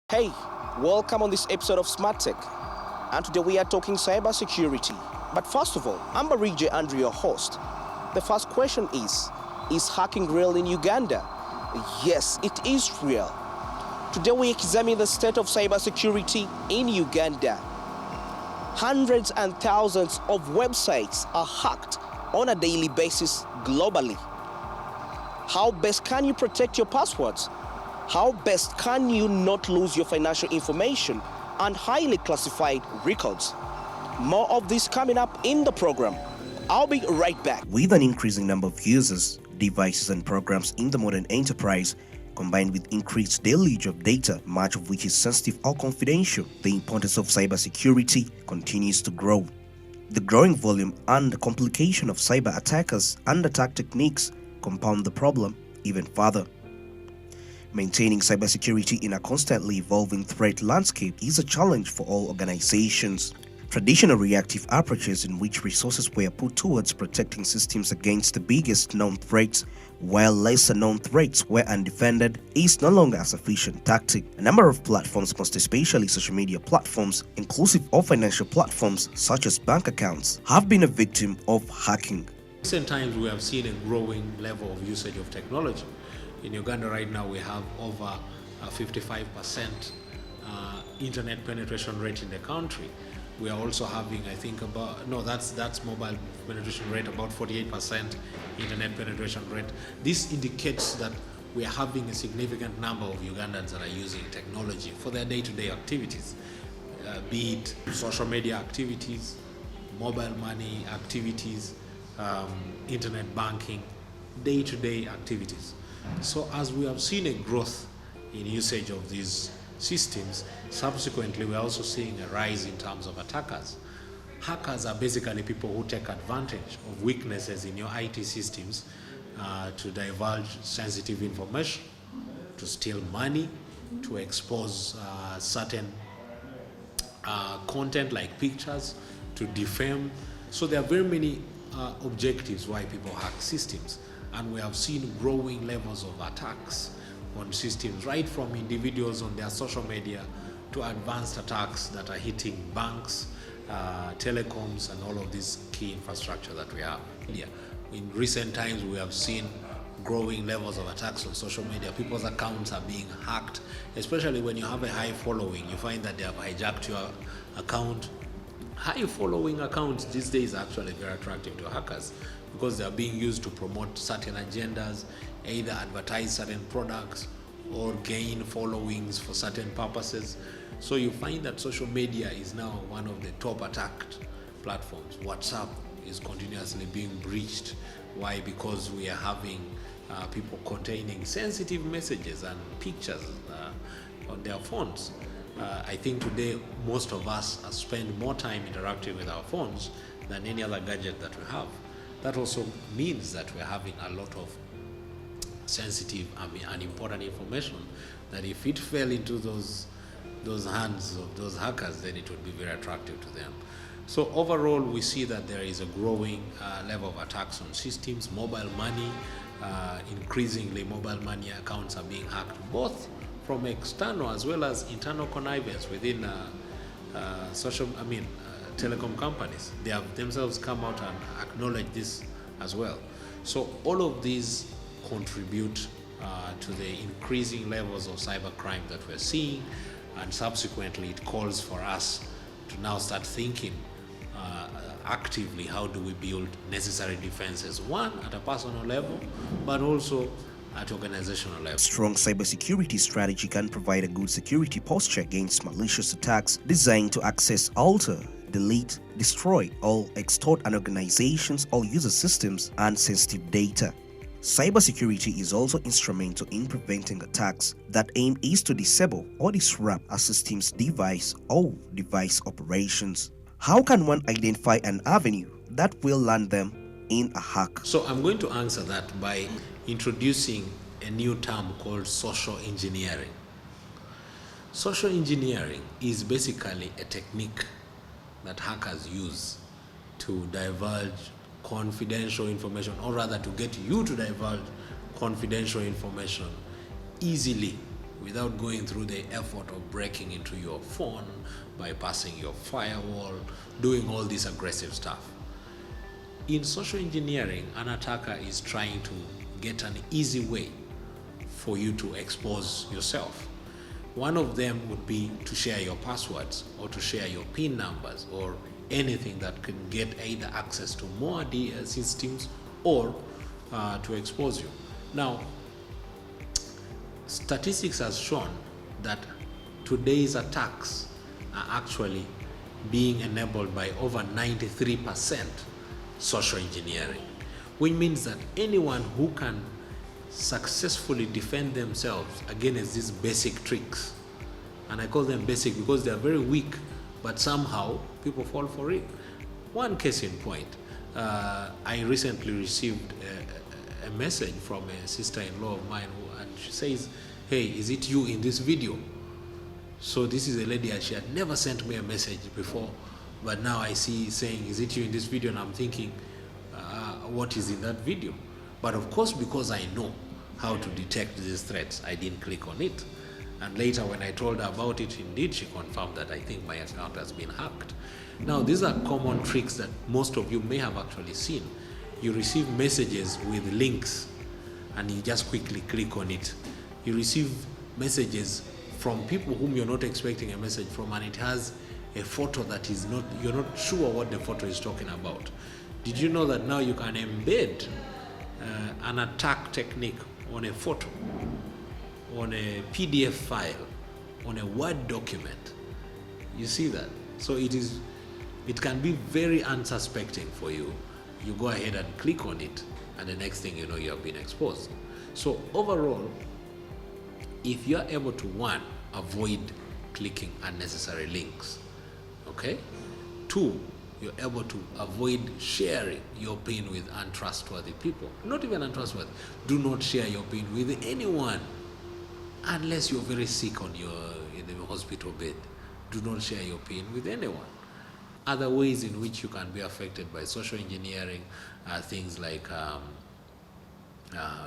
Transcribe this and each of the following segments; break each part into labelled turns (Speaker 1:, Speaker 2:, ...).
Speaker 1: Hey, welcome on this episode of Smart Tech. And today we are talking cybersecurity. But first of all, I'm Barije Andrew, your host. The first question is hacking real in Uganda? Yes, it is real. Today we examine the state of cybersecurity in Uganda. Hundreds and thousands of websites are hacked on a daily basis globally. How best can you protect your passwords? How best can you not lose your financial information and highly classified records? More of this coming up in the program. I'll be right back. With an increasing number of users, devices and programs in the modern enterprise, combined with increased deluge of data, much of which is sensitive or confidential, the importance of cybersecurity continues to grow. The growing volume and the complication of cyber attackers and attack techniques compound the problem even further. Maintaining cybersecurity in a constantly evolving threat landscape is a challenge for all organizations. Traditional reactive approaches in which resources were put towards protecting systems against the biggest known threats, while lesser known threats were undefended, is no longer a sufficient tactic. A number of platforms, most especially social media platforms, inclusive of financial platforms such as bank accounts, have been a victim of hacking.
Speaker 2: In recent times, we have seen a growing level of usage of technology. In Uganda right now, we have over 55% internet penetration rate in the country. We are also having, I think that's mobile penetration rate, about 48% internet penetration rate. This indicates that we are having a significant number of Ugandans that are using technology for their day-to-day activities, be it social media activities, mobile money activities, internet banking, day-to-day activities. So as we have seen a growth in usage of these systems, subsequently we are also seeing a rise in terms of attackers. Hackers are basically people who take advantage of weaknesses in your IT systems to divulge sensitive information, to steal money, to expose certain content like pictures, to defame. So there are very many objectives why people hack systems. And we have seen growing levels of attacks on systems, right from individuals on their social media to advanced attacks that are hitting banks, telecoms, and all of this key infrastructure that we have. In recent times, we have seen growing levels of attacks on social media. People's accounts are being hacked, especially when you have a high following. You find that they have hijacked your account. High following accounts these days are actually very attractive to hackers because they are being used to promote certain agendas, either advertise certain products or gain followings for certain purposes. So you find that social media is now one of the top attacked platforms. WhatsApp is continuously being breached. Why? Because we are having people containing sensitive messages and pictures on their phones. I think today most of us spend more time interacting with our phones than any other gadget that we have. That also means that we're having a lot of sensitive and important information that if it fell into those hands of those hackers, then it would be very attractive to them. So overall, we see that there is a growing level of attacks on systems, mobile money. Increasingly, mobile money accounts are being hacked, both from external as well as internal connivance within telecom companies. They have themselves come out and acknowledge this as well. So all of these contribute to the increasing levels of cybercrime that we're seeing, and subsequently it calls for us to now start thinking actively how do we build necessary defenses, one at a personal level, but also at organizational level.
Speaker 1: Strong cybersecurity strategy can provide a good security posture against malicious attacks designed to access, alter, delete, destroy, or extort an organization's or user systems and sensitive data. Cybersecurity is also instrumental in preventing attacks that aim is to disable or disrupt a system's device or device operations. How can one identify an avenue that will land them in a hack?
Speaker 2: So I'm going to answer that by introducing a new term called social engineering. Social engineering is basically a technique that hackers use to divulge confidential information, or rather to get you to divulge confidential information easily without going through the effort of breaking into your phone, bypassing your firewall, doing all this aggressive stuff. In social engineering, an attacker is trying to get an easy way for you to expose yourself. One of them would be to share your passwords or to share your PIN numbers or anything that can get either access to more systems or to expose you. Now, statistics has shown that today's attacks are actually being enabled by over 93% social engineering, which means that anyone who can successfully defend themselves against these basic tricks, and I call them basic because they are very weak, but somehow people fall for it. One case in point, I recently received a message from a sister-in-law of mine, and she says, "Hey, is it you in this video?" So this is a lady, and she had never sent me a message before, but now I see saying, "Is it you in this video?" And I'm thinking, what is in that video? But of course, because I know how to detect these threats, I didn't click on it. And later when I told her about it, indeed she confirmed that I think my account has been hacked. Now, these are common tricks that most of you may have actually seen. You receive messages with links and you just quickly click on it. You receive messages from people whom you're not expecting a message from, and it has a photo that is not, you're not sure what the photo is talking about. Did you know that now you can embed an attack technique on a photo, on a PDF file, on a Word document? You see that? So it can be very unsuspecting for you. You go ahead and click on it, and the next thing you know, you have been exposed. So overall, if you're able to, one, avoid clicking unnecessary links, okay? Two, you're able to avoid sharing your PIN with untrustworthy people. Not even untrustworthy. Do not share your PIN with anyone unless you're very sick in the hospital bed. Do not share your PIN with anyone. Other ways in which you can be affected by social engineering are things like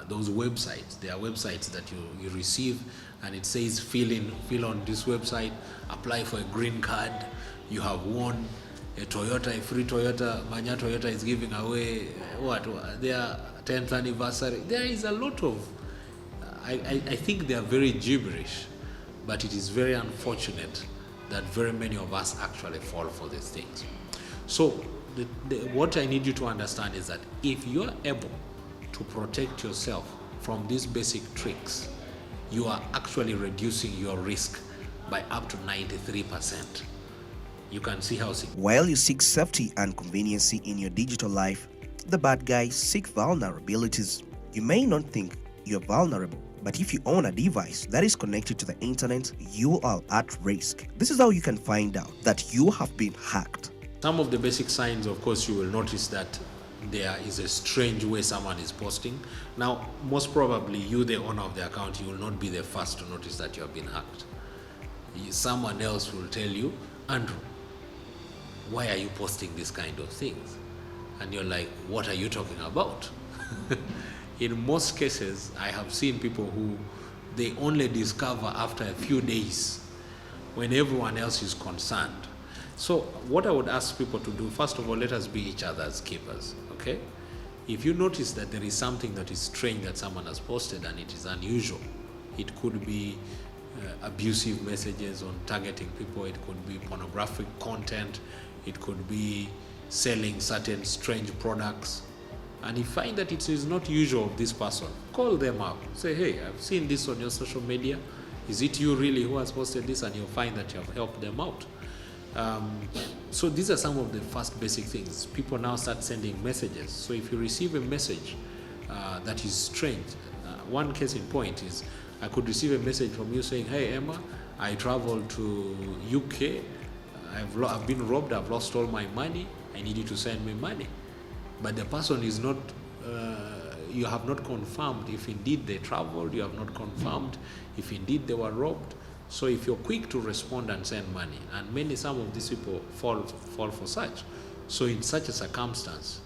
Speaker 2: those websites. There are websites that you receive and it says fill on this website, apply for a green card, you have won a free Toyota. Manya Toyota is giving away their 10th anniversary. There is a lot of, I think they are very gibberish, but it is very unfortunate that very many of us actually fall for these things. So what I need you to understand is that if you are able to protect yourself from these basic tricks, you are actually reducing your risk by up to 93%. You can see how.
Speaker 1: While you seek safety and conveniency in your digital life, the bad guys seek vulnerabilities. You may not think you're vulnerable, but if you own a device that is connected to the internet, you are at risk. This is how you can find out that you have been hacked.
Speaker 2: Some of the basic signs, of course, you will notice that there is a strange way someone is posting. Now, most probably you, the owner of the account, you will not be the first to notice that you have been hacked. Someone else will tell you, "Andrew, why are you posting this kind of things?" And you're like, "What are you talking about?" In most cases, I have seen people who they only discover after a few days when everyone else is concerned. So what I would ask people to do, first of all, let us be each other's keepers, okay? If you notice that there is something that is strange that someone has posted and it is unusual, it could be abusive messages on targeting people, it could be pornographic content, it could be selling certain strange products, and you find that it is not usual of this person, call them up. Say, "Hey, I've seen this on your social media. Is it you really who has posted this?" And you'll find that you have helped them out. So these are some of the first basic things. People now start sending messages. So if you receive a message that is strange, one case in point is I could receive a message from you saying, "Hey Emma, I traveled to UK, I've been robbed, I've lost all my money, I need you to send me money." But the person is not, you have not confirmed if indeed they traveled, you have not confirmed if indeed they were robbed. So if you're quick to respond and send money, and some of these people fall for such. So in such a circumstance,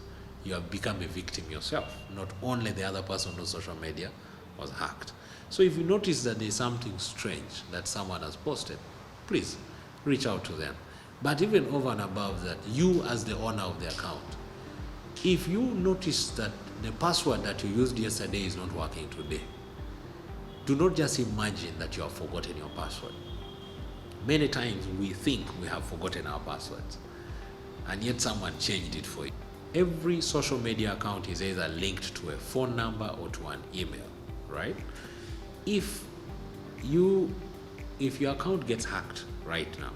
Speaker 2: you have become a victim yourself. Not only the other person on social media was hacked. So if you notice that there's something strange that someone has posted, please reach out to them. But even over and above that, you as the owner of the account, if you notice that the password that you used yesterday is not working today, do not just imagine that you have forgotten your password. Many times we think we have forgotten our passwords, and yet someone changed it for you. Every social media account is either linked to a phone number or to an email, right? If your account gets hacked right now,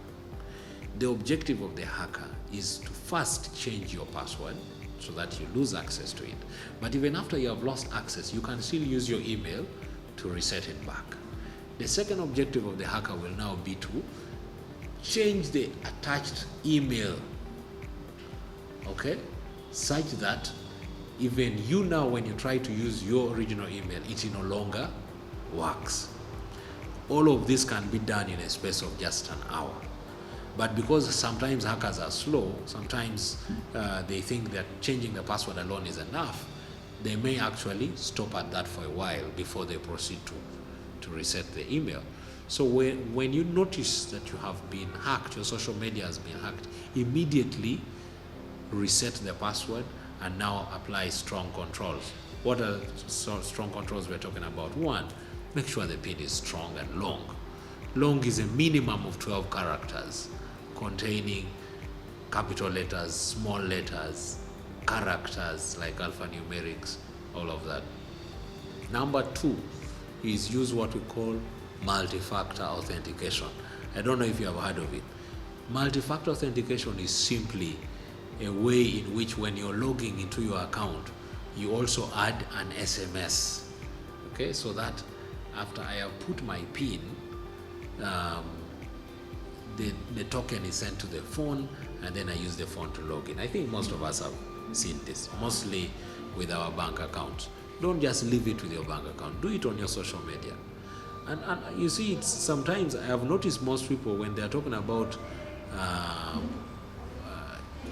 Speaker 2: the objective of the hacker is to first change your password so that you lose access to it. But even after you have lost access, you can still use your email to reset it back. The second objective of the hacker will now be to change the attached email, okay, such that even you now, when you try to use your original email, it no longer works. All of this can be done in a space of just an hour. But because sometimes hackers are slow, sometimes they think that changing the password alone is enough, they may actually stop at that for a while before they proceed to reset the email. So when you notice that you have been hacked, your social media has been hacked, immediately reset the password and now apply strong controls. What are strong controls we're talking about? One, make sure the PIN is strong and long. Long is a minimum of 12 characters containing capital letters, small letters, characters like alphanumerics, all of that. Number two is use what we call multi-factor authentication. I don't know if you have heard of it. Multi-factor authentication is simply a way in which when you're logging into your account, you also add an SMS. Okay, so that after I have put my PIN, the token is sent to the phone, and then I use the phone to log in. I think most of us have seen this, mostly with our bank accounts. Don't just leave it with your bank account. Do it on your social media. And you see, it's sometimes I have noticed most people, when they're talking about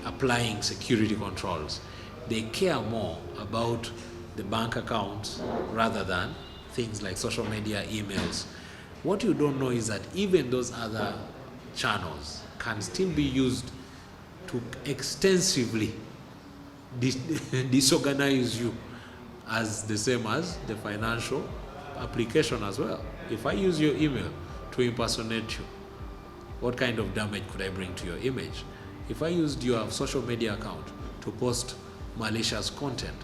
Speaker 2: applying security controls, they care more about the bank accounts rather than things like social media, emails. What you don't know is that even those other channels can still be used to extensively disorganize you, as the same as the financial application as well. If I use your email to impersonate you, what kind of damage could I bring to your image? If I used your social media account to post malicious content,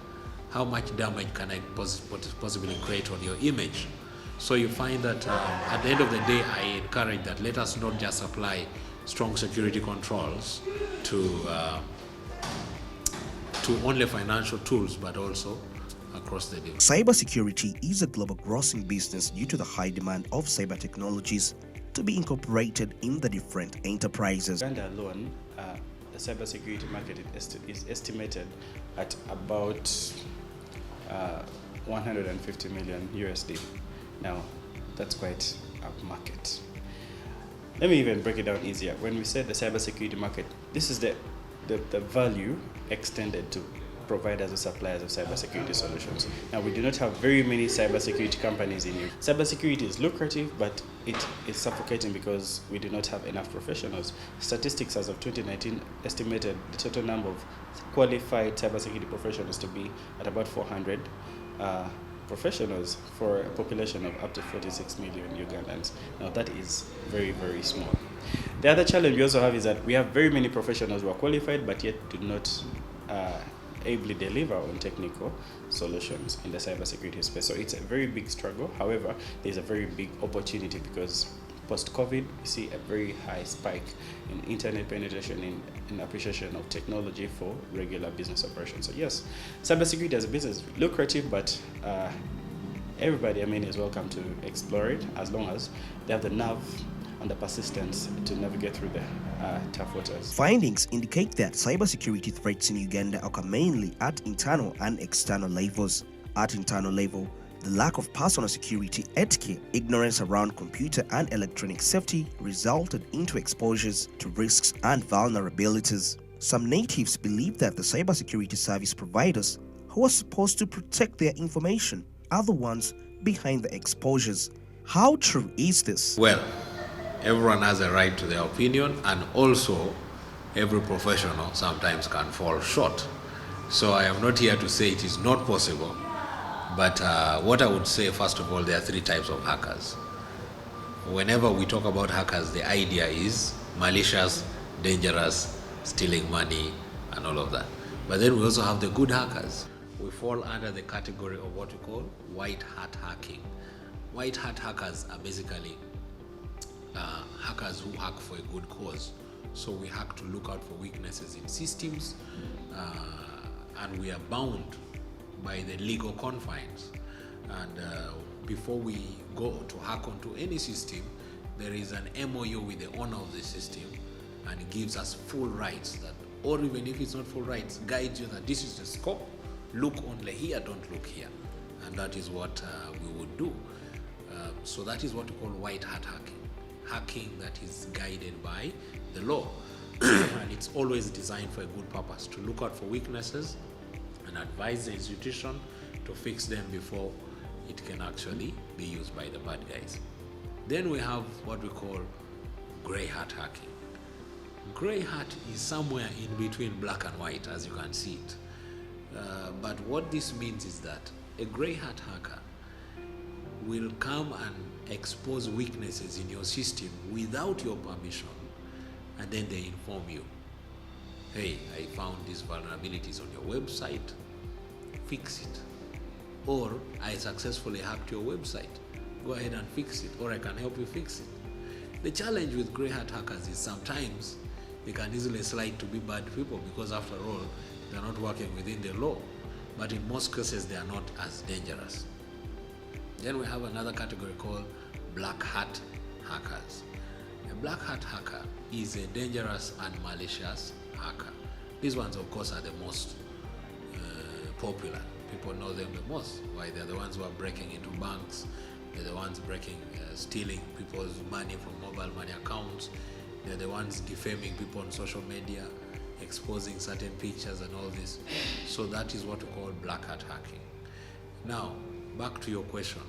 Speaker 2: how much damage can I possibly create on your image? So you find that at the end of the day, I encourage that let us not just apply strong security controls to only financial tools, but also across the day.
Speaker 1: Cybersecurity is a global grossing business due to the high demand of cyber technologies to be incorporated in the different enterprises.
Speaker 3: Uganda alone, the cybersecurity market is estimated at about 150 million USD. Now, that's quite a market. Let me even break it down easier. When we say the cybersecurity market, this is the value extended to providers or suppliers of cybersecurity solutions. Now, we do not have very many cybersecurity companies in Uganda. Cybersecurity is lucrative, but it is suffocating because we do not have enough professionals. Statistics as of 2019 estimated the total number of qualified cybersecurity professionals to be at about 400 professionals for a population of up to 46 million Ugandans. Now, that is very, very small. The other challenge we also have is that we have very many professionals who are qualified but yet do not ably deliver on technical solutions in the cybersecurity space. So it's a very big struggle. However, there's a very big opportunity because post-COVID, you see a very high spike in internet penetration, in appreciation of technology for regular business operations. So yes, cybersecurity as a business is lucrative, but everybody, is welcome to explore it as long as they have the nerve and the persistence to navigate through the tough waters.
Speaker 1: Findings indicate that cybersecurity threats in Uganda occur mainly at internal and external levels. At internal level, the lack of personal security etiquette, ignorance around computer and electronic safety resulted into exposures to risks and vulnerabilities. Some natives believe that the cybersecurity service providers who are supposed to protect their information are the ones behind the exposures. How true is this?
Speaker 2: Well, everyone has a right to their opinion, and also every professional sometimes can fall short. So I am not here to say it is not possible, but what I would say, first of all, there are three types of hackers. Whenever we talk about hackers, the idea is malicious, dangerous, stealing money, and all of that. But then we also have the good hackers. We fall under the category of what we call white hat hacking. White hat hackers are basically hackers who hack for a good cause. So we hack to look out for weaknesses in systems, and we are bound by the legal confines. And before we go to hack onto any system, there is an MOU with the owner of the system, and it gives us full rights that, or even if it's not full rights, guides you that this is the scope, look only here, don't look here. And that is what we would do. So that is what we call white hat hacking. Hacking that is guided by the law. And it's always designed for a good purpose, to look out for weaknesses and advise the institution to fix them before it can actually be used by the bad guys. Then we have what we call gray hat hacking. Gray hat is somewhere in between black and white, as you can see it. But what this means is that a gray hat hacker will come and expose weaknesses in your system without your permission, and then they inform you, hey, I found these vulnerabilities on your website, fix it. Or I successfully hacked your website, go ahead and fix it, or I can help you fix it. The challenge with grey hat hackers is sometimes they can easily slide to be bad people because after all, they're not working within the law. But in most cases, they are not as dangerous. Then we have another category called black hat hackers. A black hat hacker is a dangerous and malicious hacker. These ones, of course, are the most popular. People know them the most. Why? They're the ones who are breaking into banks. They're the ones stealing people's money from mobile money accounts. They're the ones defaming people on social media, exposing certain pictures and all this. So that is what we call black hat hacking. Now, back to your question.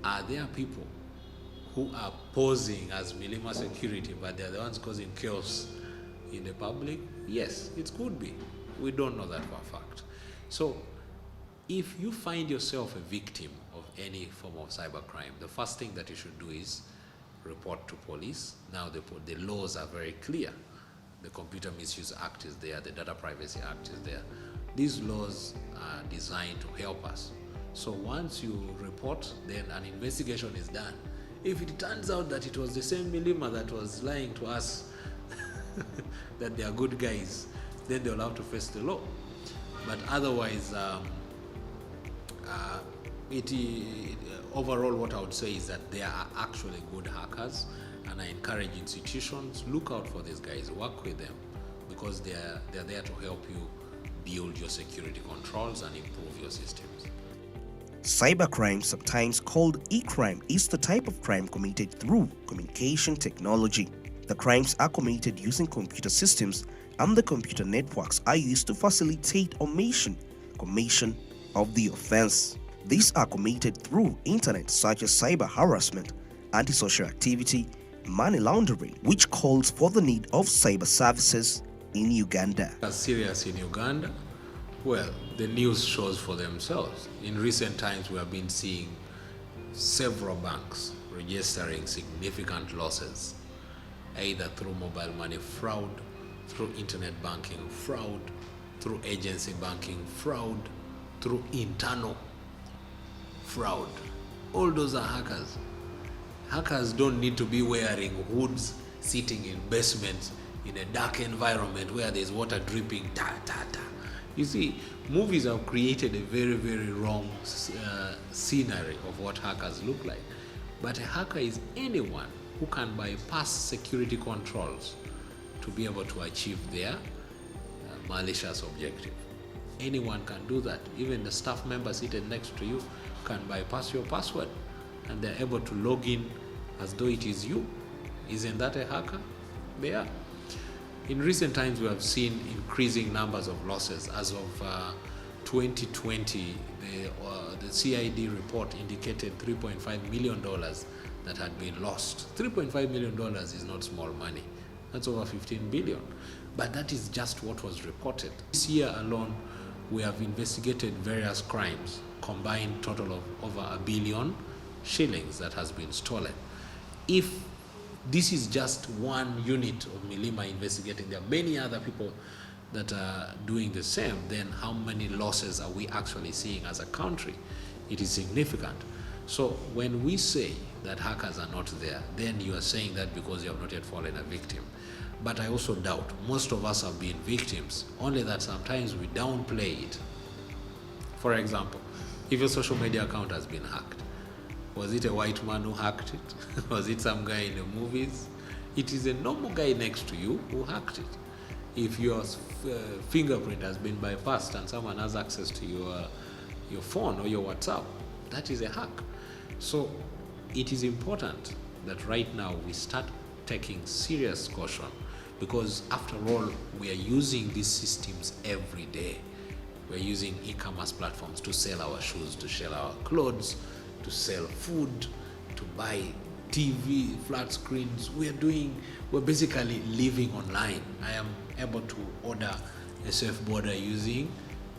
Speaker 2: Are there people who are posing as Milima security, but they're the ones causing chaos in the public? Yes, it could be. We don't know that for a fact. So, if you find yourself a victim of any form of cybercrime, the first thing that you should do is report to police. Now, the laws are very clear. The Computer Misuse Act is there, the Data Privacy Act is there. These laws are designed to help us. So once you report, then an investigation is done. If it turns out that it was the same Milima that was lying to us, that they are good guys, then they'll have to face the law. But otherwise, overall what I would say is that there are actually good hackers, and I encourage institutions, look out for these guys, work with them, because they're there to help you build your security controls and improve your systems.
Speaker 1: Cybercrime, sometimes called e-crime, is the type of crime committed through communication technology. The crimes are committed using computer systems, and the computer networks are used to facilitate commission of the offense. These are committed through internet, such as cyber harassment, antisocial activity, money laundering, which calls for the need of cyber services in Uganda.
Speaker 2: As serious in Uganda? Well, the news shows for themselves. In recent times, we have been seeing several banks registering significant losses, either through mobile money fraud, through internet banking fraud, through agency banking fraud, through internal fraud. All those are hackers. Hackers don't need to be wearing hoods, sitting in basements in a dark environment where there's water dripping, You see, movies have created a very, very wrong scenery of what hackers look like. But a hacker is anyone who can bypass security controls to be able to achieve their malicious objective. Anyone can do that. Even the staff member seated next to you can bypass your password, and they're able to log in as though it is you. Isn't that a hacker? They are. In recent times, we have seen increasing numbers of losses. As of 2020, the CID report indicated $3.5 million that had been lost. $3.5 million is not small money. That's over 15 billion. But that is just what was reported. This year alone, we have investigated various crimes, combined total of over 1 billion shillings that has been stolen. If this is just one unit of Milima investigating, there are many other people that are doing the same, then how many losses are we actually seeing as a country? It is significant. So when we say that hackers are not there, then you are saying that because you have not yet fallen a victim. But I also doubt most of us have been victims, only that sometimes we downplay it. For example, if your social media account has been hacked, was it a white man who hacked it? Was it some guy in the movies? It is a normal guy next to you who hacked it. If your fingerprint has been bypassed and someone has access to your phone or your WhatsApp, that is a hack. So it is important that right now we start taking serious caution, because after all, we are using these systems every day. We're using e-commerce platforms to sell our shoes, to sell our clothes, to sell food, to buy TV, flat screens. We're basically living online. I am able to order a surfboarder using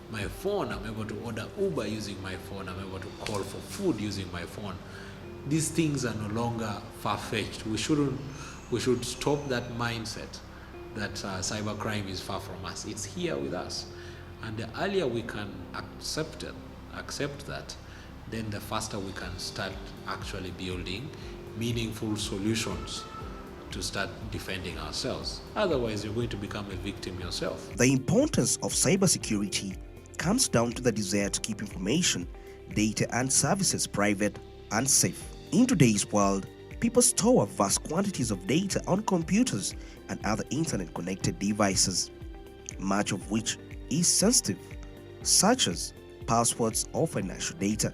Speaker 2: my phone. I'm able to order Uber using my phone. I'm able to call for food using my phone. These things are no longer far-fetched. We should stop that mindset that cybercrime is far from us. It's here with us. And the earlier we can accept that, then the faster we can start actually building meaningful solutions to start defending ourselves. Otherwise, you're going to become a victim yourself.
Speaker 1: The importance of cybersecurity comes down to the desire to keep information, data, and services private and safe. In today's world, people store vast quantities of data on computers and other internet-connected devices, much of which is sensitive, such as passwords or financial data.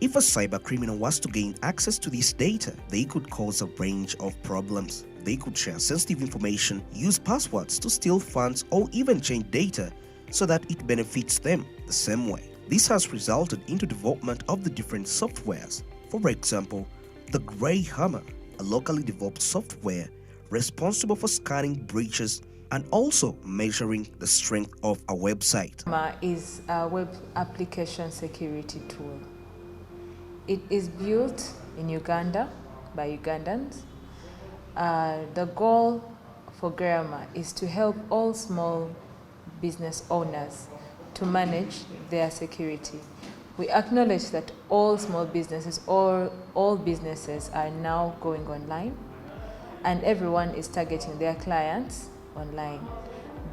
Speaker 1: If a cybercriminal was to gain access to this data, they could cause a range of problems. They could share sensitive information, use passwords to steal funds, or even change data so that it benefits them the same way. This has resulted into development of the different softwares. For example, the Grey Hammer, a locally developed software responsible for scanning breaches and also measuring the strength of a website.
Speaker 4: Is a web application security tool. It is built in Uganda by Ugandans. The goal for Grama is to help all small business owners to manage their security. We acknowledge that all small businesses, all businesses are now going online, and everyone is targeting their clients online.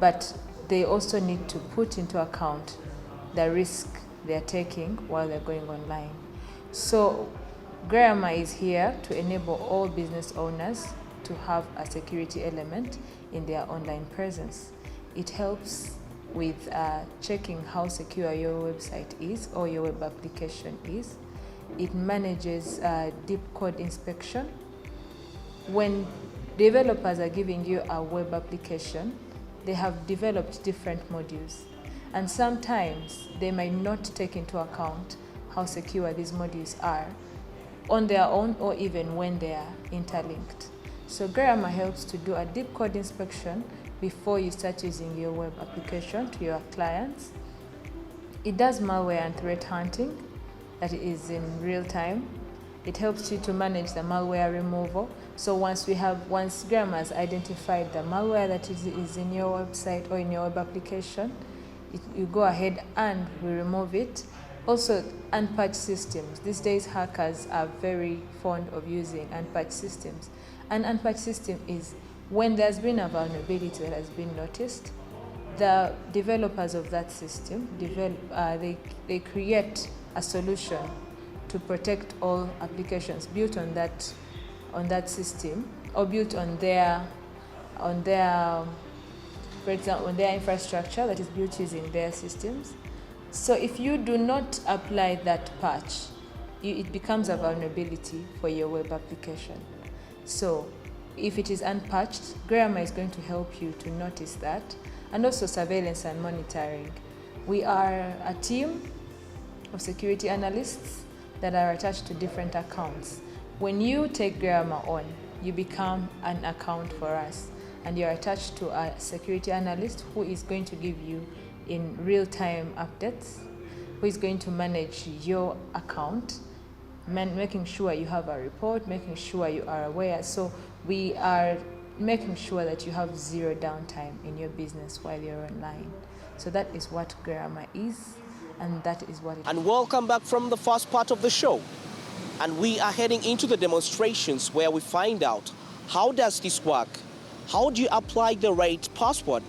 Speaker 4: But they also need to put into account the risk they're taking while they're going online. So Grama is here to enable all business owners to have a security element in their online presence. It helps with checking how secure your website is or your web application is. It manages deep code inspection. When developers are giving you a web application, they have developed different modules, and sometimes they might not take into account how secure these modules are on their own or even when they are interlinked. So Grama helps to do a deep code inspection before you start using your web application to your clients. It does malware and threat hunting, that is in real time. It helps you to manage the malware removal. So once Grama has identified the malware that is in your website or in your web application, you go ahead and we remove it. Also, unpatched systems. These days, hackers are very fond of using unpatched systems. An unpatched system is when there's been a vulnerability that has been noticed, the developers of that system, they create a solution to protect all applications built on that system, or built on their for example, on their infrastructure that is built using their systems. So if you do not apply that patch, it becomes a vulnerability for your web application. So if it is unpatched, Grammar is going to help you to notice that, and also surveillance and monitoring. We are a team of security analysts that are attached to different accounts. When you take Grammar on, you become an account for us, and you're attached to a security analyst who is going to give you in real-time updates, who is going to manage your account, making sure you have a report, making sure you are aware. So we are making sure that you have zero downtime in your business while you're online. So that is what Grammar is, and that is what it is.
Speaker 1: And welcome back from the first part of the show. And we are heading into the demonstrations where we find out, how does this work? How do you apply the right password?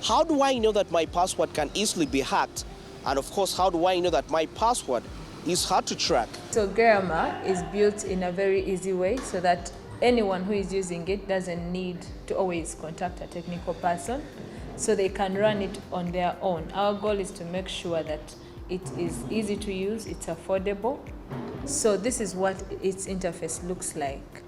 Speaker 1: How do I know that my password can easily be hacked? And of course, how do I know that my password is hard to track?
Speaker 4: So Grammar is built in a very easy way so that anyone who is using it doesn't need to always contact a technical person, so they can run it on their own. Our goal is to make sure that it is easy to use, it's affordable. So this is what its interface looks like.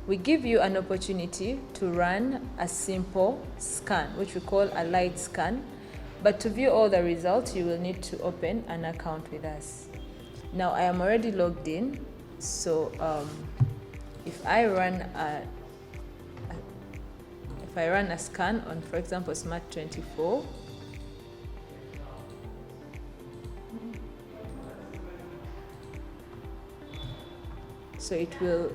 Speaker 4: We give you an opportunity to run a simple scan, which we call a light scan. But to view all the results, you will need to open an account with us. Now I am already logged in, so if I run a scan on, for example, Smart 24, so it will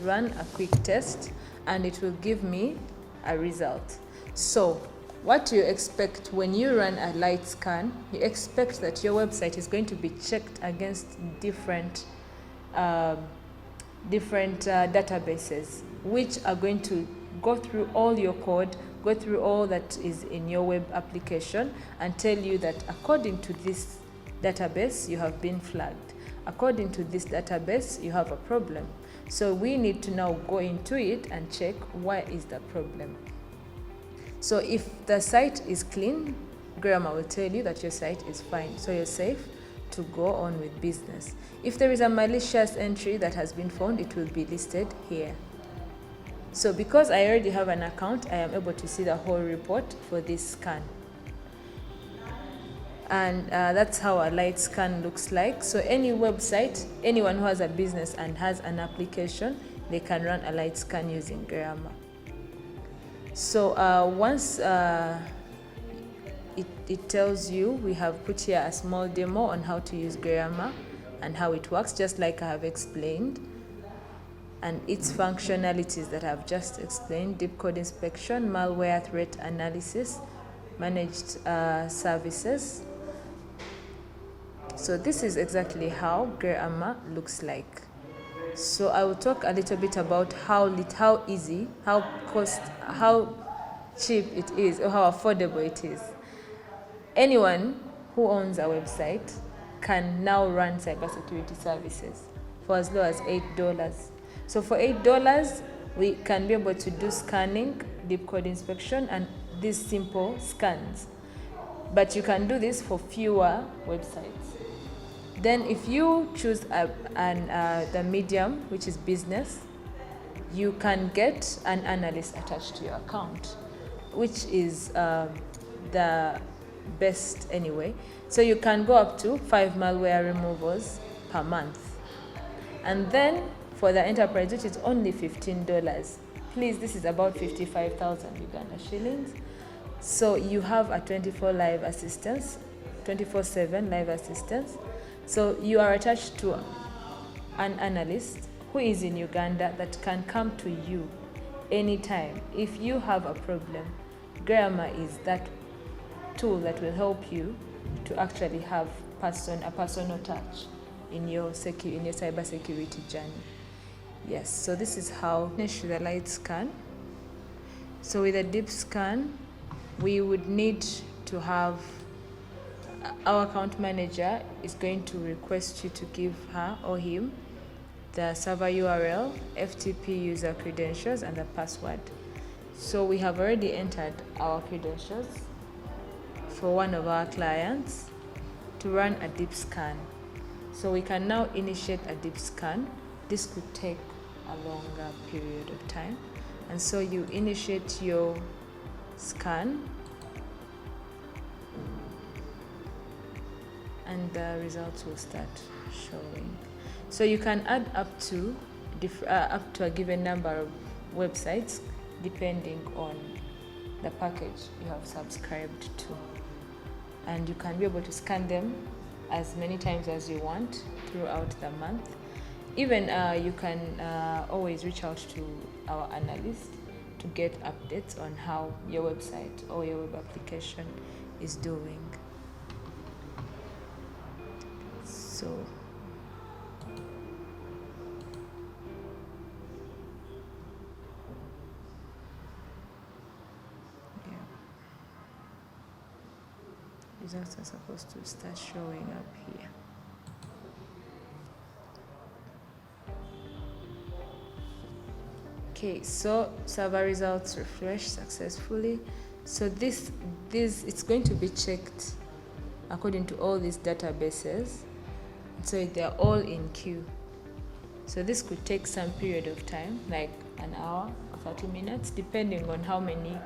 Speaker 4: run a quick test and it will give me a result. So what you expect when you run a light scan, you expect that your website is going to be checked against different databases, which are going to go through all your code, go through all that is in your web application, and tell you that according to this database, you have been flagged. According to this database, you have a problem. So we need to now go into it and check why is the problem. So if the site is clean, Grammar will tell you that your site is fine, so you're safe to go on with business. If there is a malicious entry that has been found, it will be listed here. So because I already have an account, I am able to see the whole report for this scan. And that's how a light scan looks like. So any website, anyone who has a business and has an application, they can run a light scan using Grammar. So once it tells you, we have put here a small demo on how to use Grammar and how it works, just like I have explained, and its functionalities that I've just explained: deep code inspection, malware threat analysis, managed services. So this is exactly how Grammar looks like. So I will talk a little bit about how easy, how cheap it is, or how affordable it is. Anyone who owns a website can now run cybersecurity services for as low as $8. So for $8, we can be able to do scanning, deep code inspection, and these simple scans. But you can do this for fewer websites. Then if you choose the medium, which is business, you can get an analyst attached to your account, which is the best anyway. So you can go up to 5 malware removals per month. And then for the enterprise, which is only $15, please, this is about 55,000 Uganda shillings. So you have a 24/7 live assistance. So you are attached to an analyst who is in Uganda that can come to you anytime. If you have a problem, Grammar is that tool that will help you to actually have a personal touch in your cybersecurity journey. Yes, so this is how finish the light scan. So with a deep scan, we would need to have our account manager is going to request you to give her or him the server URL, FTP user credentials, and the password. So we have already entered our credentials for one of our clients to run a deep scan. So we can now initiate a deep scan. This could take a longer period of time. And so you initiate your scan and the results will start showing. So you can add up to a given number of websites depending on the package you have subscribed to, and you can be able to scan them as many times as you want throughout the month. Even you can always reach out to our analyst to get updates on how your website or your web application is doing. So yeah, results are supposed to start showing up here. Okay, so server results refresh successfully. So this it's going to be checked according to all these databases. So they're all in queue. So this could take some period of time, like an hour or 30 minutes, depending on how many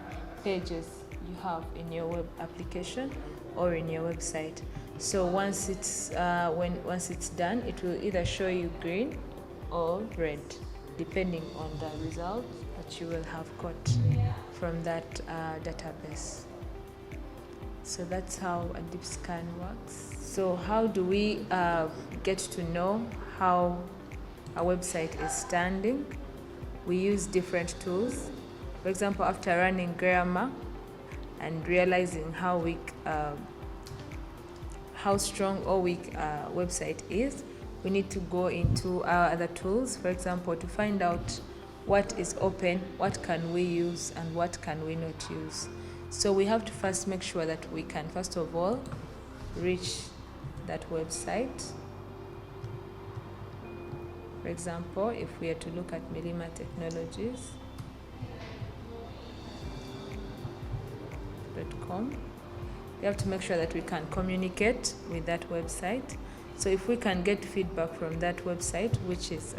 Speaker 4: pages you have in your web application or in your website. So once it's done, it will either show you green or red, depending on the result that you will have got from that database. So that's how a deep scan works. So how do we get to know how a website is standing? We use different tools. For example, after running grammar and realizing how weak, how strong or weak a website is, we need to go into our other tools, for example, to find out what is open, what can we use, and what can we not use. So we have to first make sure that we can, first of all, reach that website. For example, if we are to look at Milima Technologies.com, we have to make sure that we can communicate with that website. So if we can get feedback from that website, which is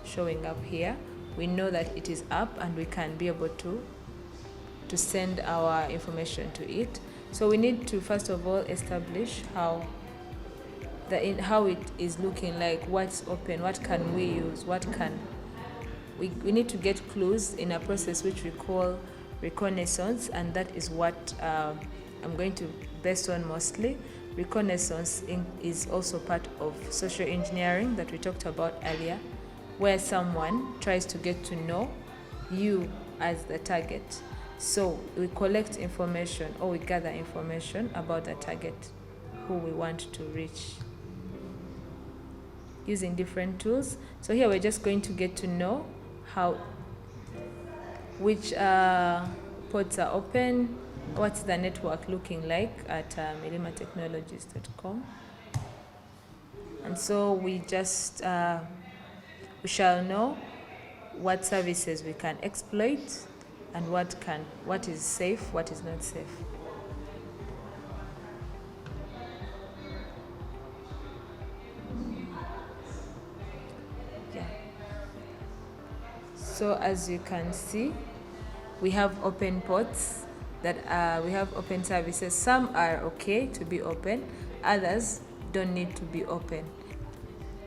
Speaker 4: showing up here, we know that it is up and we can be able to send our information to it. So we need to first of all establish how it is looking like, what's open, what can we use, we need to get clues in a process which we call reconnaissance, and that is what I'm going to base on mostly. Reconnaissance is also part of social engineering that we talked about earlier, where someone tries to get to know you as the target. So we collect information or we gather information about the target who we want to reach using different tools. So here we're just going to get to know which ports are open, what's the network looking like at milimatechnologies.com. And so we shall know what services we can exploit and what is safe, what is not safe. Yeah. So as you can see, we have open ports we have open services. Some are okay to be open, others don't need to be open.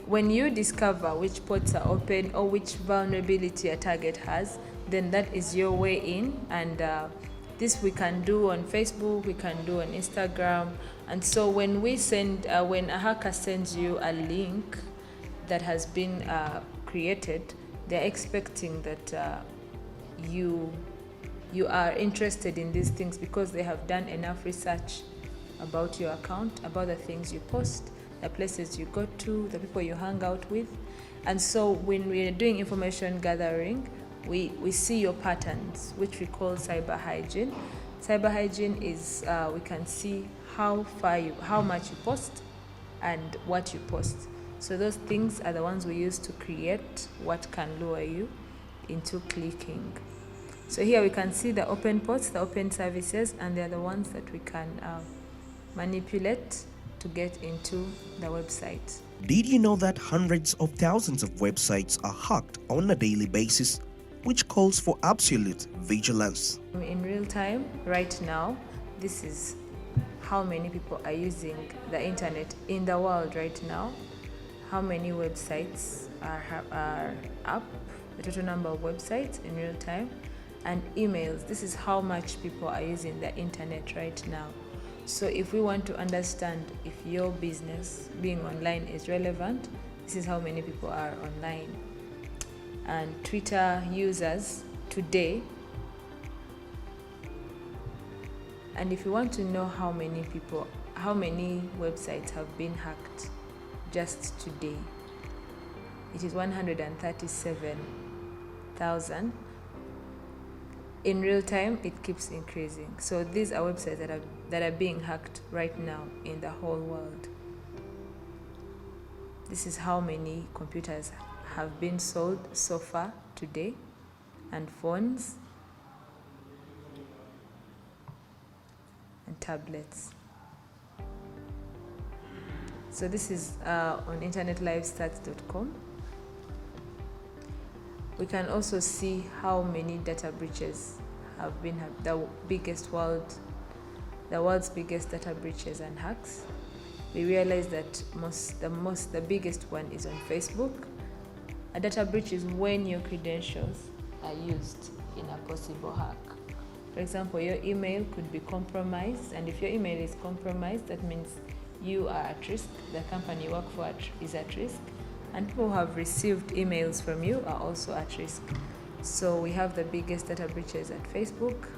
Speaker 4: When you discover which ports are open or which vulnerability a target has, then that is your way in, and this we can do on Facebook, we can do on Instagram. And so when when a hacker sends you a link that has been created, they're expecting that you are interested in these things because they have done enough research about your account, about the things you post, the places you go to, the people you hang out with. And so when we are doing information gathering, we see your patterns, which we call cyber hygiene. Cyber hygiene is we can see how much you post and what you post. So those things are the ones we use to create what can lure you into clicking. So here we can see the open ports, the open services, and they're the ones that we can manipulate to get into the website.
Speaker 1: Did you know that hundreds of thousands of websites are hacked on a daily basis, which calls for absolute vigilance?
Speaker 4: In real time, right now, this is how many people are using the internet in the world right now, how many websites are up, the total number of websites in real time, and emails. This is how much people are using the internet right now. So if we want to understand if your business being online is relevant, this is how many people are online. And Twitter users today, and if you want to know how many websites have been hacked just today, it is 137,000. In real time, it keeps increasing. So these are websites that are being hacked right now in the whole world. This is how many computers have been sold so far today, and phones and tablets. So this is on internetlivestats.com. We can also see how many data breaches have been the world's biggest data breaches and hacks. We realize that the biggest one is on Facebook. A data breach is when your credentials are used in a possible hack. For example, your email could be compromised, and if your email is compromised, that means you are at risk, the company you work for is at risk, and people who have received emails from you are also at risk. So we have the biggest data breaches at Facebook.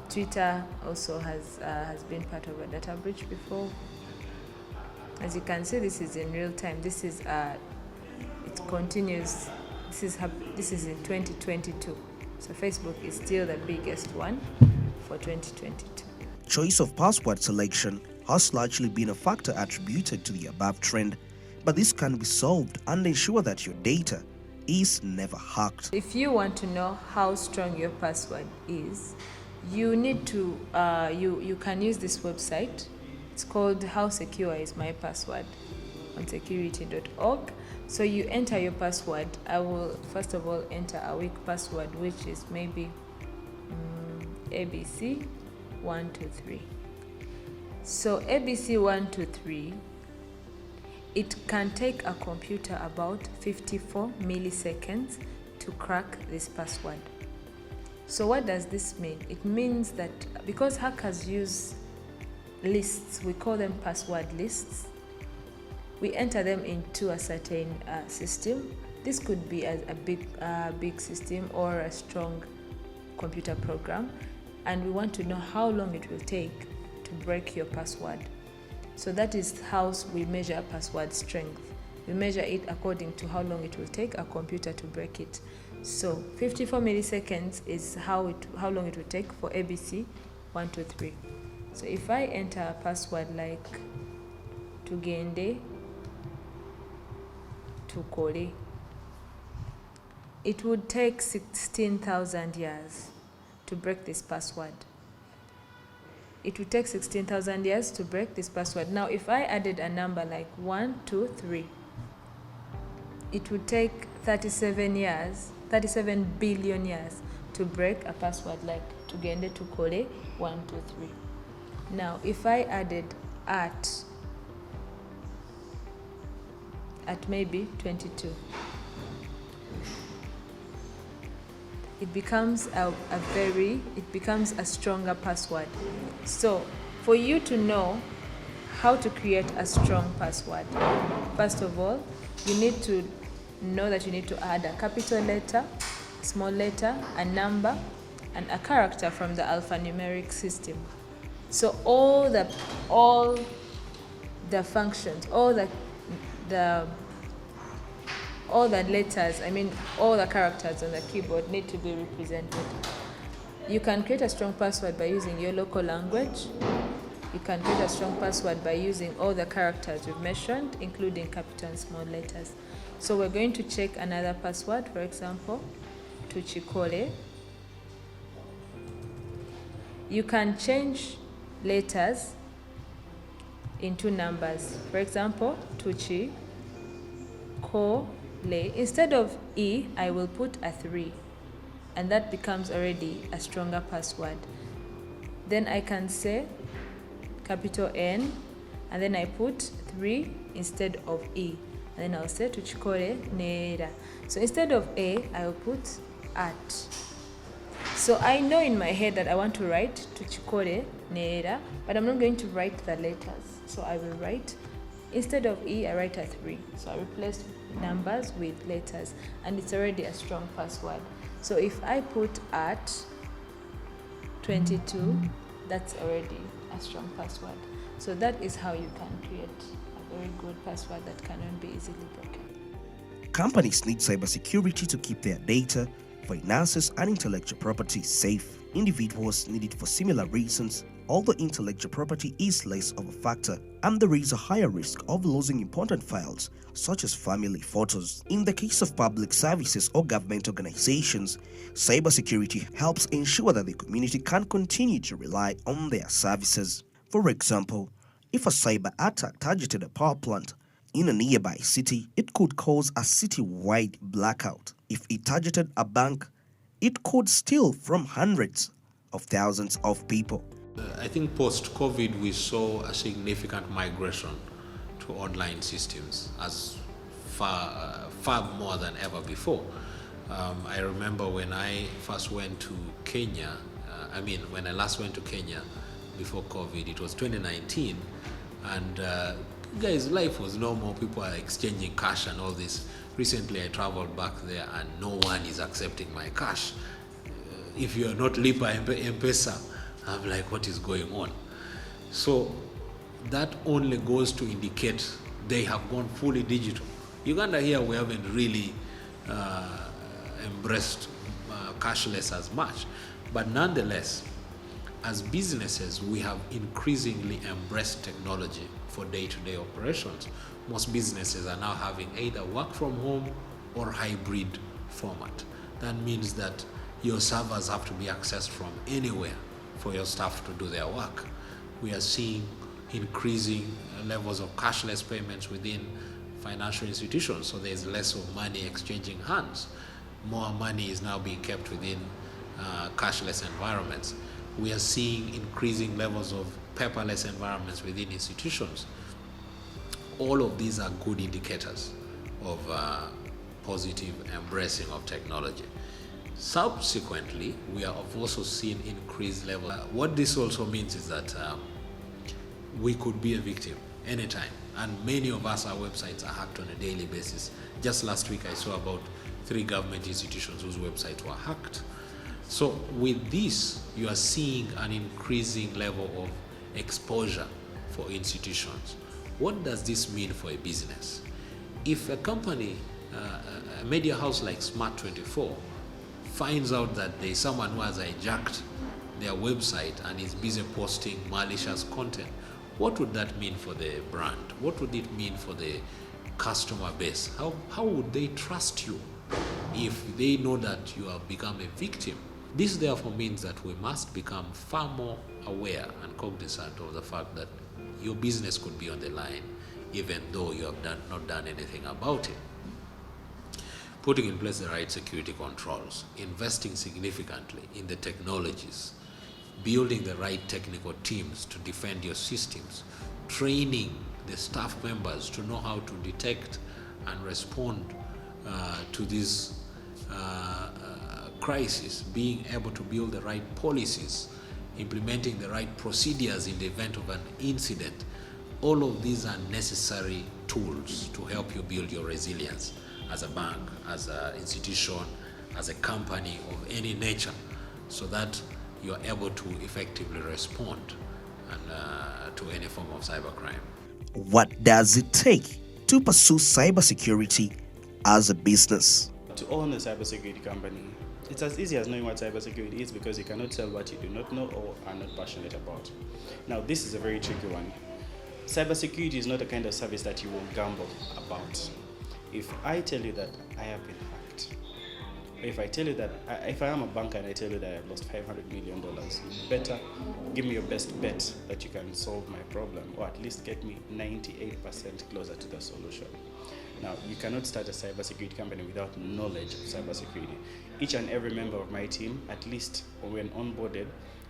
Speaker 4: Twitter also has been part of a data breach before. As you can see, this is in real time. This is it continues. This is in 2022. So Facebook is still the biggest one for 2022.
Speaker 1: Choice of password selection has largely been a factor attributed to the above trend, but this can be solved and ensure that your data is never hacked.
Speaker 4: If you want to know how strong your password is, you need to you can use this website. It's called How Secure Is My Password on security.org. So you enter your password. I will first of all enter a weak password, which is maybe ABC123. So ABC123, it can take a computer about 54 milliseconds to crack this password. So what does this mean? It means that because hackers use lists, we call them password lists, we enter them into a certain system. This could be a big system or a strong computer program, and we want to know how long it will take to break your password. So that is how we measure password strength. We measure it according to how long it will take a computer to break it. So 54 milliseconds is how long it will take for ABC123. So if I enter a password like Tugende Tukole, it would take 16,000 years to break this password. It would take 16,000 years to break this password. Now, if I added a number like 1, 2, 3, it would take 37 billion years to break a password like Tugende Tukole 1, 2, 3. Now, if I added at maybe 22, it becomes a stronger password. So for you to know how to create a strong password, first of all, you need to know that you need to add a capital letter, small letter, a number, and a character from the alphanumeric system. So all the functions, all the letters, all the characters on the keyboard need to be represented. You can create a strong password by using your local language. You can create a strong password by using all the characters we've mentioned, including capital and small letters. So we're going to check another password, for example, Tuchikole. You can change letters in two numbers. For example, Tuchi, Ko, Le. Instead of E, I will put a 3. And that becomes already a stronger password. Then I can say capital N, and then I put 3 instead of E. And then I'll say Tuchikore Nera. So instead of A, I will put at. So I know in my head that I want to write Tuchikore Nera, but I'm not going to write the letters. So I will write, instead of E, I write a 3. So I replace numbers with letters, and it's already a strong password. So if I put at 22, that's already a strong password. So that is how you can create a very good password that cannot be easily broken.
Speaker 1: Companies need cybersecurity to keep their data, finances, and intellectual property safe. Individuals need it for similar reasons, although intellectual property is less of a factor, and there is a higher risk of losing important files, such as family photos. In the case of public services or government organizations, cybersecurity helps ensure that the community can continue to rely on their services. For example, if a cyber attack targeted a power plant in a nearby city, it could cause a city-wide blackout. If it targeted a bank, it could steal from hundreds of thousands of people.
Speaker 2: I think post-COVID we saw a significant migration to online systems as far more than ever before. I remember when I first went to Kenya, when I last went to Kenya before COVID, it was 2019, and guys, life was normal. People are exchanging cash and all this. Recently, I traveled back there, and no one is accepting my cash. If you are not Lipa M-Pesa, I'm like, what is going on? So that only goes to indicate they have gone fully digital. Uganda here, we haven't really embraced cashless as much, but nonetheless, as businesses, we have increasingly embraced technology for day-to-day operations. Most businesses are now having either work from home or hybrid format. That means that your servers have to be accessed from anywhere for your staff to do their work. We are seeing increasing levels of cashless payments within financial institutions, so there's less of money exchanging hands. More money is now being kept within cashless environments. We are seeing increasing levels of paperless environments within institutions. All of these are good indicators of positive embracing of technology. Subsequently, we have also seen increased level. What this also means is that we could be a victim anytime, and many of us, our websites are hacked on a daily basis. Just last week, I saw about 3 government institutions whose websites were hacked. So with this, you are seeing an increasing level of exposure for institutions. What does this mean for a business? If a company, a media house like Smart24, finds out that there is someone who has hijacked their website and is busy posting malicious content, what would that mean for the brand? What would it mean for the customer base? How would they trust you if they know that you have become a victim? This therefore means that we must become far more aware and cognizant of the fact that your business could be on the line even though you have not done anything about it. Putting in place the right security controls, investing significantly in the technologies, building the right technical teams to defend your systems, training the staff members to know how to detect and respond to this crisis, being able to build the right policies, implementing the right procedures in the event of an incident. All of these are necessary tools to help you build your resilience as a bank, as an institution, as a company of any nature, so that you are able to effectively respond to any form of cybercrime.
Speaker 1: What does it take to pursue cybersecurity as a business?
Speaker 3: To own a cybersecurity company, it's as easy as knowing what cybersecurity is, because you cannot sell what you do not know or are not passionate about. Now, this is a very tricky one. Cybersecurity is not a kind of service that you will gamble about. If I tell you that I have been hacked, If I tell you that, if I am a banker and I tell you that I've lost $500 million, you better give me your best bet that you can solve my problem, or at least get me 98% closer to the solution. Now, you cannot start a cybersecurity company without knowledge of cybersecurity. Each and every member of my team, at least when onboarded,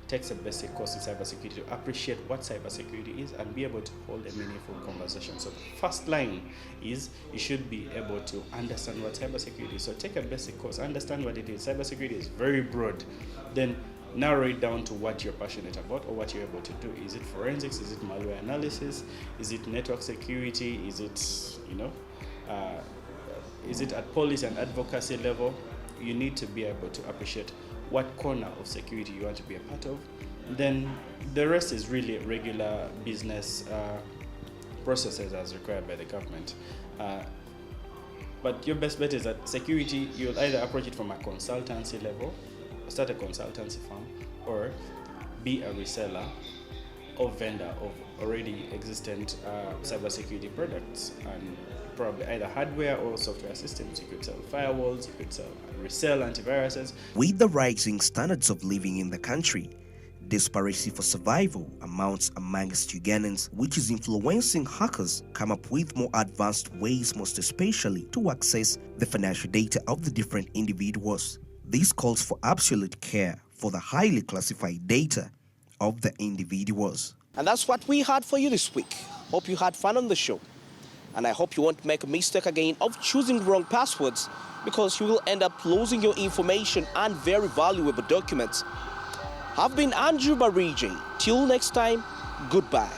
Speaker 3: takes a basic course in cybersecurity to appreciate what cybersecurity is and be able to hold a meaningful conversation. So the first line is you should be able to understand what cybersecurity is. So take a basic course, understand what it is. Cybersecurity is very broad. Then narrow it down to what you're passionate about or what you're able to do. Is it forensics? Is it malware analysis? Is it network security? Is it, is it at policy and advocacy level? You need to be able to appreciate what corner of security you want to be a part of. Then the rest is really regular business processes as required by the government. But your best bet is that security, you'll either approach it from a consultancy level, start a consultancy firm, or be a reseller or vendor of already existent cybersecurity products, and probably either hardware or software systems. You could sell firewalls, you could resell antiviruses.
Speaker 1: With the rising standards of living in the country, disparity for survival amounts amongst Ugandans, which is influencing hackers come up with more advanced ways, most especially to access the financial data of the different individuals. This calls for absolute care for the highly classified data of the individuals. And that's what we had for you this week. Hope you had fun on the show. And I hope you won't make a mistake again of choosing wrong passwords, because you will end up losing your information and very valuable documents. I've been Andrew Barije. Till next time, goodbye.